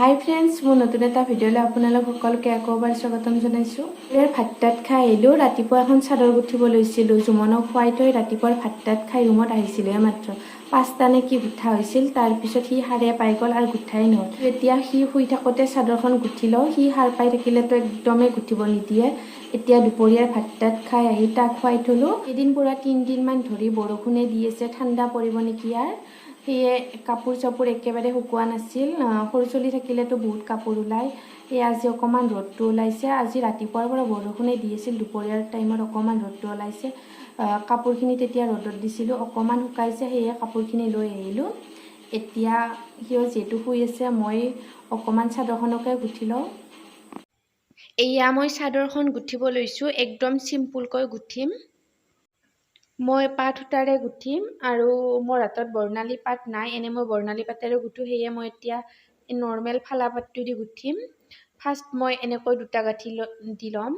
হাই friends, মোৰ নতুন এটা ভিডিঅ'লৈ আপোনালোক সকলোকে আকৌবাৰ স্বাগতম জনাইছোঁ। ইয়াৰ ভাত তাত খাই আহিলোঁ। ৰাতিপুৱা এখন চাদৰ গুঠিব লৈছিলোঁ। জুমনক খুৱাই থৈ ৰাতিপুৱাৰ ভাত তাত খাই ৰুমত আহিছিলোঁ মাত্ৰ 5টা নে কি গুঠা হৈছিল। তাৰপিছত সি সাৰে পাই গ'ল আৰু গুঠাই নহ'ল। এতিয়া সি শুই থাকোঁতে চাদৰখন গুঠি লওঁ। সি সাৰ পাই থাকিলেতো একদমেই গুঠিব নিদিয়ে। এতিয়া দুপৰীয়াৰ ভাত তাত খাই আহি তাক খুৱাই থলোঁ। এদিন পূৰা 3 দিনমান ধৰি বৰষুণে দি আছে, ঠাণ্ডা পৰিব নেকি ইয়াৰ। সেয়ে কাপোৰ চাপোৰ একেবাৰে শুকোৱা নাছিল। সৰু চলি থাকিলেতো বহুত কাপোৰ ওলায়। সেয়ে আজি অকণমান ৰ'দটো ওলাইছে। আজি ৰাতিপুৱাৰ পৰা বৰষুণে দি আছিল, দুপৰীয়াৰ টাইমত অকণমান ৰ'দটো ওলাইছে। কাপোৰখিনি তেতিয়া ৰ'দত দিছিলোঁ, অকণমান শুকাইছে, সেয়ে কাপোৰখিনি লৈ আহিলোঁ। এতিয়া সিও যিহেতু শুই আছে, মই অকণমান চাদৰখনকে গুঠি লওঁ। এয়া মই চাদৰখন গুঠিব লৈছোঁ। একদম চিম্পুলকৈ গুঠিম। মই পাট সূতাৰে গুঠিম আৰু মোৰ হাতত বৰ্ণালী পাট নাই। মই বৰ্ণালী পাতেৰে গুঠোঁ, সেয়ে মই এতিয়া নৰ্মেল ফালা পাতটো দি গুঠিম। ফাৰ্ষ্ট মই এনেকৈ দুটা গাঁঠি দি ল'ম।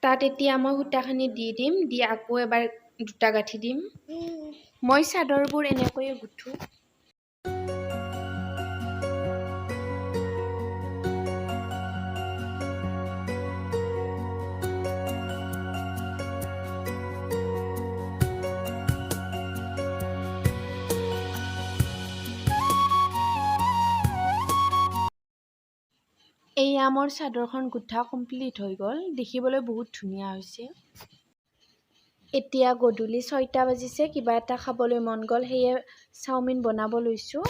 তাত এতিয়া মই সূতাখিনি দি দিম, দি আকৌ এবাৰ দুটা গাঁঠি দিম। মই চাদৰবোৰ এনেকৈয়ে গুঠোঁ। এয়া মোৰ চাদৰখন গুঠা কমপ্লিট হৈ গ'ল। দেখিবলৈ বহুত ধুনীয়া হৈছে। এতিয়া গধূলি 6টা বাজিছে, কিবা এটা খাবলৈ মন গ'ল, সেয়ে চাওমিন বনাব লৈছোঁ।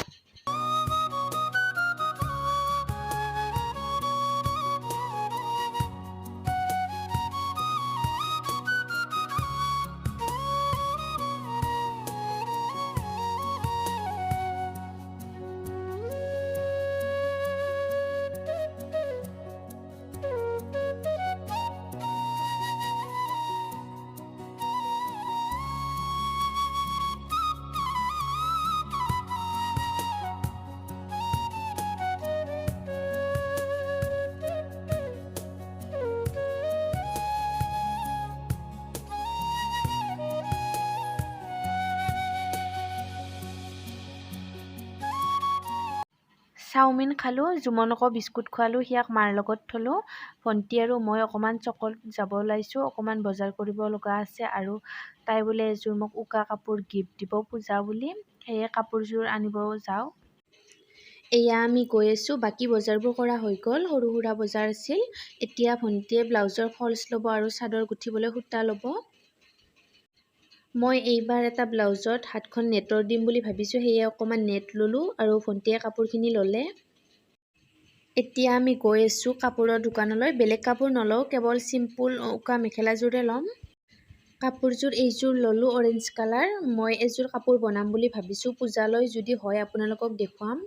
চাওমিন খালোঁ, জুমনকো বিস্কুট খোৱালোঁ, সিয়াক মাৰ লগত থলোঁ। ভণ্টি আৰু মই অকণমান চকত যাব ওলাইছোঁ, অকণমান বজাৰ কৰিব লগা আছে আৰু তাই বোলে এযোৰ মোক উকা কাপোৰ গিফ্ট দিব পূজা বুলি, সেয়ে কাপোৰযোৰ আনিব যাওঁ। এয়া আমি গৈ আছোঁ। বাকী বজাৰবোৰ কৰা হৈ গ'ল, সৰু সুৰা বজাৰ আছিল। এতিয়া ভণ্টিয়ে ব্লাউজৰ ফলচ ল'ব আৰু চাদৰ গুঠিবলৈ সূতা ল'ব। মই এইবাৰ এটা ব্লাউজত হাতখন নেটৰ দিম বুলি ভাবিছোঁ, সেয়ে অকণমান নেট ল'লোঁ আৰু ভণ্টিয়ে কাপোৰখিনি ল'লে। এতিয়া আমি গৈ আছোঁ কাপোৰৰ দোকানলৈ। বেলেগ কাপোৰ নলওঁ, কেৱল চিম্পুল উকা মেখেলাযোৰে ল'ম। কাপোৰযোৰ এইযোৰ ল'লোঁ, অৰেঞ্জ কালাৰ। মই এযোৰ কাপোৰ বনাম বুলি ভাবিছোঁ পূজালৈ, যদি হয় আপোনালোকক দেখুৱাম।